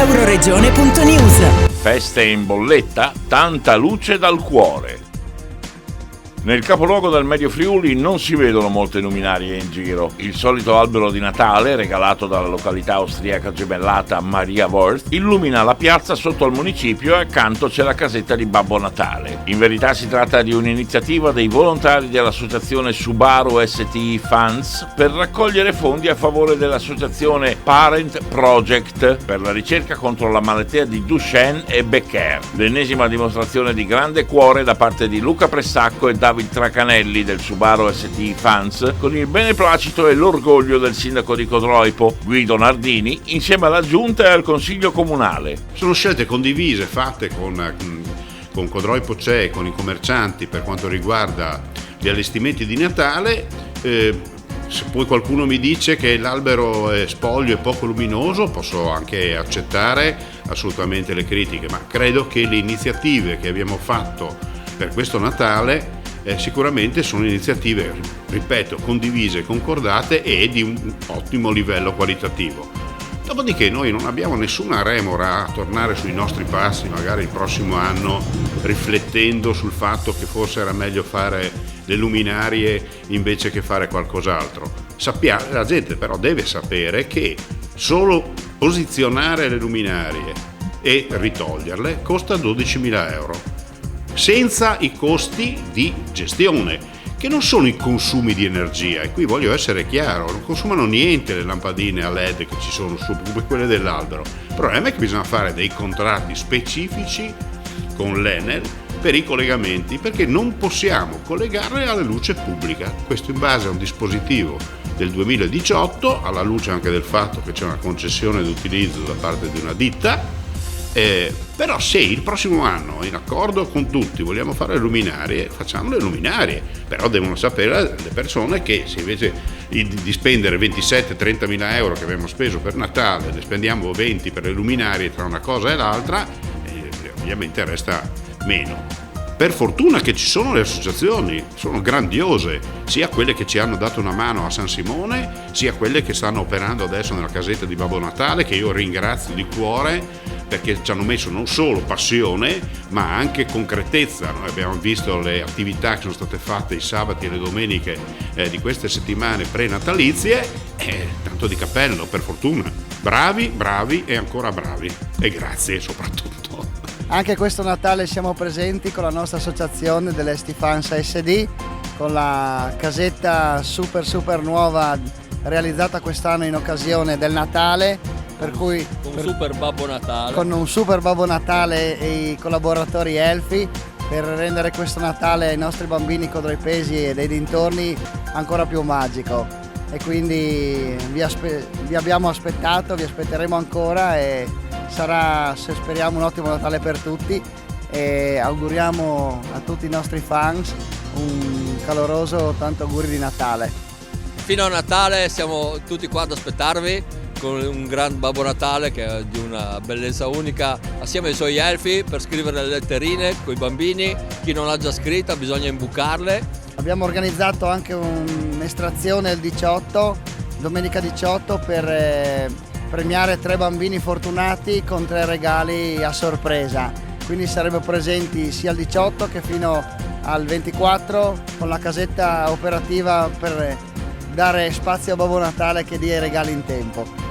Euroregione.news. Feste in bolletta? Tanta luce dal cuore. Nel capoluogo del Medio Friuli non si vedono molte luminarie in giro. Il solito albero di Natale, regalato dalla località austriaca gemellata Maria Wurst, illumina la piazza sotto al municipio e accanto c'è la casetta di Babbo Natale. In verità si tratta di un'iniziativa dei volontari dell'associazione Subaru STI Funds per raccogliere fondi a favore dell'associazione Parent Project per la ricerca contro la malattia di Duchenne e Becker. L'ennesima dimostrazione di grande cuore da parte di Luca Pressacco e Davide Tracanelli del Subaru STI Funds, con il beneplacito e l'orgoglio del sindaco di Codroipo, Guido Nardini, insieme alla giunta e al consiglio comunale. Sono scelte condivise, fatte con Codroipo CE, con i commercianti per quanto riguarda gli allestimenti di Natale. Se poi qualcuno mi dice che l'albero è spoglio e poco luminoso, posso anche accettare assolutamente le critiche, ma credo che le iniziative che abbiamo fatto per questo Natale sicuramente sono iniziative, ripeto, condivise, concordate e di un ottimo livello qualitativo. Dopodiché noi non abbiamo nessuna remora a tornare sui nostri passi magari il prossimo anno, riflettendo sul fatto che forse era meglio fare le luminarie invece che fare qualcos'altro. La gente però deve sapere che solo posizionare le luminarie e ritoglierle costa 12.000 euro. Senza i costi di gestione, che non sono i consumi di energia, e qui voglio essere chiaro, non consumano niente le lampadine a LED che ci sono su, come quelle dell'albero. Il problema è che bisogna fare dei contratti specifici con l'Enel per i collegamenti, perché non possiamo collegarle alla luce pubblica. Questo in base a un dispositivo del 2018, alla luce anche del fatto che c'è una concessione d'utilizzo da parte di una ditta. Però se il prossimo anno, in accordo con tutti, vogliamo fare le luminarie, facciamo le luminarie, però devono sapere le persone che se invece di spendere 27-30 mila euro che abbiamo speso per Natale, ne spendiamo 20 per le luminarie tra una cosa e l'altra, ovviamente resta meno. Per fortuna che ci sono le associazioni, sono grandiose, sia quelle che ci hanno dato una mano a San Simone, sia quelle che stanno operando adesso nella casetta di Babbo Natale, che io ringrazio di cuore, perché ci hanno messo non solo passione ma anche concretezza. Noi abbiamo visto le attività che sono state fatte i sabati e le domeniche di queste settimane prenatalizie, tanto di cappello, per fortuna. Bravi e ancora bravi, e grazie soprattutto. Anche questo Natale siamo presenti con la nostra associazione dell'STI Funds SD, con la casetta super nuova realizzata quest'anno in occasione del Natale, per cui con un super Babbo Natale e i collaboratori elfi, per rendere questo Natale ai nostri bambini codroipesi e dei dintorni ancora più magico. E quindi vi abbiamo aspettato, vi aspetteremo ancora, e sarà, se speriamo, un ottimo Natale per tutti, e auguriamo a tutti i nostri fans un caloroso tanto auguri di Natale. Fino a Natale siamo tutti qua ad aspettarvi con un gran Babbo Natale che è di una bellezza unica, assieme ai suoi elfi, per scrivere le letterine con i bambini. Chi non l'ha già scritta bisogna imbucarle. Abbiamo organizzato anche un'estrazione il 18, domenica 18, per premiare 3 bambini fortunati con 3 regali a sorpresa. Quindi saremo presenti sia il 18 che fino al 24 con la casetta operativa per dare spazio a Babbo Natale che dia i regali in tempo.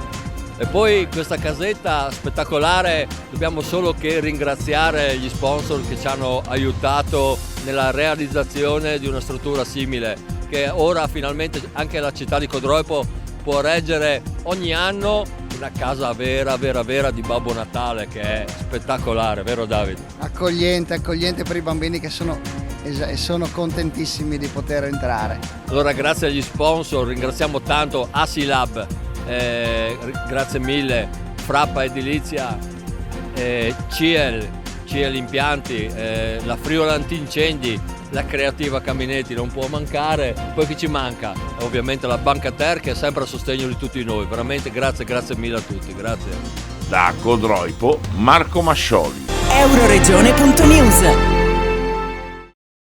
E poi questa casetta spettacolare, dobbiamo solo che ringraziare gli sponsor che ci hanno aiutato nella realizzazione di una struttura simile, che ora finalmente anche la città di Codroipo può reggere ogni anno una casa vera di Babbo Natale, che è spettacolare, vero Davide? Accogliente per i bambini che sono contentissimi di poter entrare. Allora grazie agli sponsor, ringraziamo tanto Asilab, grazie mille, Frappa Edilizia, CIEL Impianti, la Friuli Antincendi, la Creativa Caminetti non può mancare. Poi chi ci manca? Ovviamente la Banca Ter, che è sempre a sostegno di tutti noi. Veramente grazie mille a tutti, grazie. Da Codroipo, Marco Mascioli. Euroregione.news